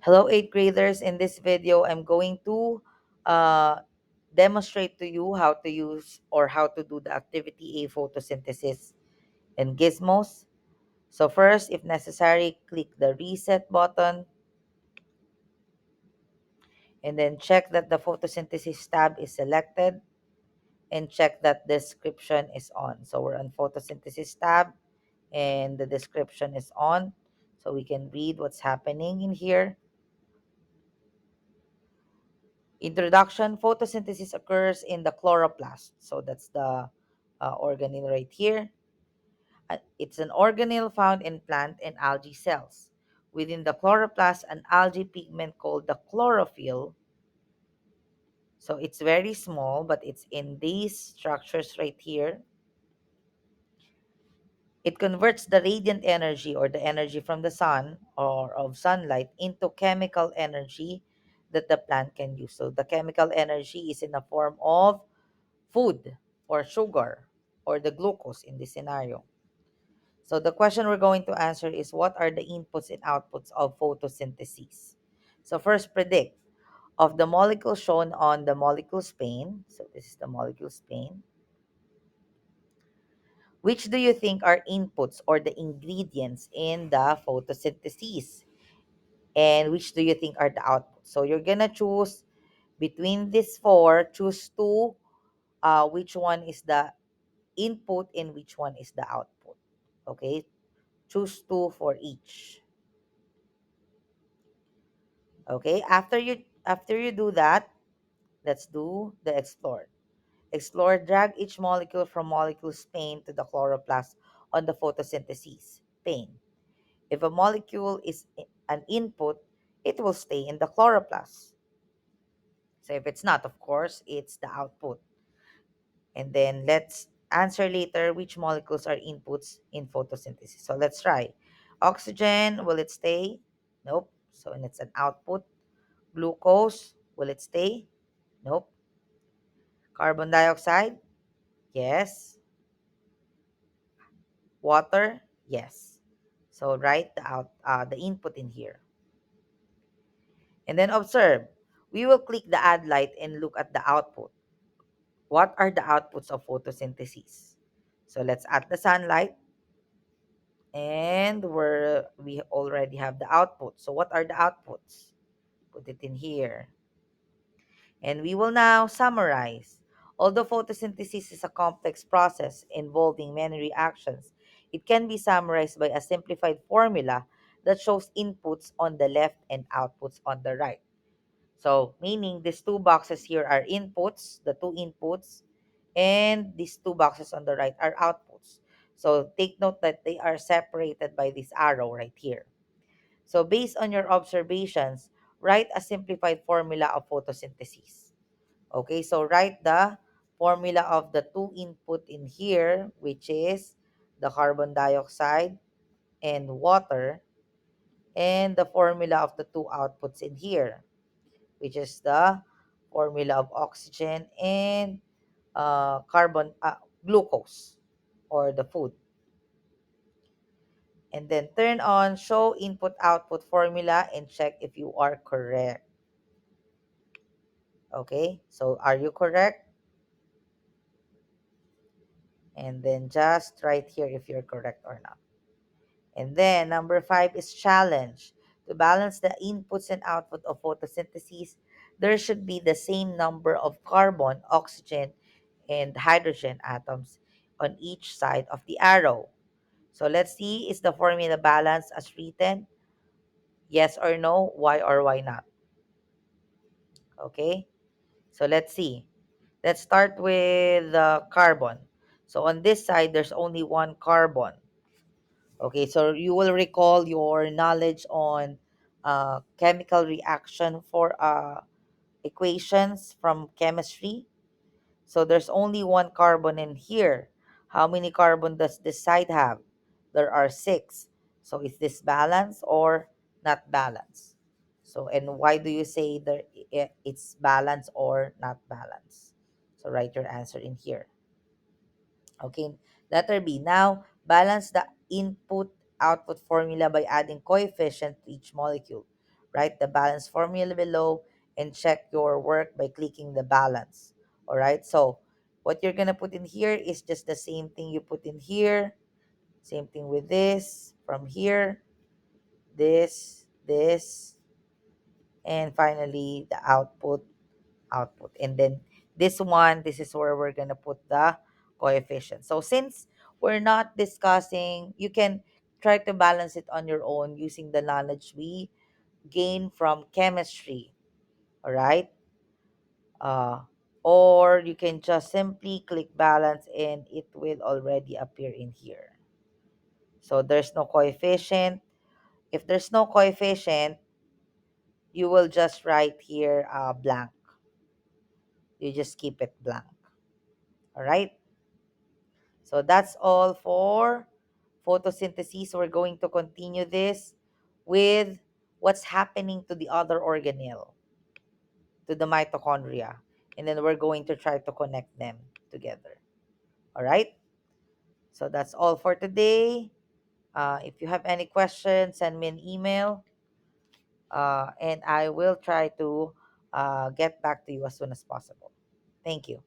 Hello, 8th graders. In this video, I'm going to uh, demonstrate to you how to use or how to do the activity A photosynthesis and gizmos. So first, if necessary, click the reset button and then check that the photosynthesis tab is selected and check that description is on. So we're on photosynthesis tab and the description is on. So we can read what's happening in here. Introduction: photosynthesis occurs in the chloroplast. So that's the organelle right here. It's an organelle found in plant and algae cells. Within the chloroplast, an algae pigment called the chlorophyll. So it's very small, but it's in these structures right here. It converts the radiant energy or the energy from the sun or of sunlight into chemical energy that the plant can use. So the chemical energy is in the form of food or sugar or the glucose in this scenario. So the question we're going to answer is, what are the inputs and outputs of photosynthesis? So first, predict of the molecule shown on the molecules pane. So this is the molecules pane. Which do you think are inputs or the ingredients in the photosynthesis? And which do you think are the outputs? So you're gonna choose between these four, choose two, which one is the input and which one is the output. Okay, choose two for each. Okay, after you do that, let's do the explore. Explore: drag each molecule from molecules pane to the chloroplast on the photosynthesis pane. If a molecule is an input, it will stay in the chloroplast. So if it's not, of course, it's the output. And then let's answer later which molecules are inputs in photosynthesis. So let's try. Oxygen, will it stay? Nope. So and it's an output. Glucose, will it stay? Nope. Carbon dioxide? Yes. Water? Yes. So write the input in here. And then observe. We will click the add light and look at the output. What are the outputs of photosynthesis? So let's add the sunlight, and we already have the output. So what are the outputs? Put it in here. And we will now summarize. Although photosynthesis is a complex process involving many reactions, it can be summarized by a simplified formula that shows inputs on the left and outputs on the right. So, meaning these two boxes here are inputs, the two inputs, and these two boxes on the right are outputs. So, take note that they are separated by this arrow right here. So, based on your observations, write a simplified formula of photosynthesis. Okay, so write the formula of the two input in here, which is the carbon dioxide and water, and the formula of the two outputs in here, which is the formula of oxygen and glucose or the food. And then turn on show input output formula and check if you are correct. Okay, so are you correct? And then just write here if you're correct or not. And then number 5 is challenge. To balance the inputs and output of photosynthesis, there should be the same number of carbon, oxygen, and hydrogen atoms on each side of the arrow. So let's see, is the formula balanced as written? Yes or no? Why or why not? Okay, so let's see. Let's start with the carbon. So on this side, there's only one carbon. Okay, so you will recall your knowledge on chemical reaction for equations from chemistry. So there's only one carbon in here. How many carbon does this side have? There are 6. So is this balanced or not balanced? So, and why do you say it's balanced or not balanced? So write your answer in here. Okay, letter B. Now, balance the input output formula by adding coefficient to each molecule. Write the balance formula below and check your work by clicking the balance. All right, so what you're gonna put in here is just the same thing you put in here. Same thing with this from here, this, and finally the output. And then this is where we're gonna put the coefficient. So since we're not discussing, you can try to balance it on your own using the knowledge we gain from chemistry. All right, uh, or you can just simply click balance and it will already appear in here. So there's no coefficient. If there's no coefficient, you will just write here blank. You just keep it blank. All right. So that's all for photosynthesis. We're going to continue this with what's happening to the other organelle, to the mitochondria. And then we're going to try to connect them together. All right. So that's all for today. If you have any questions, send me an email, and I will try to get back to you as soon as possible. Thank you.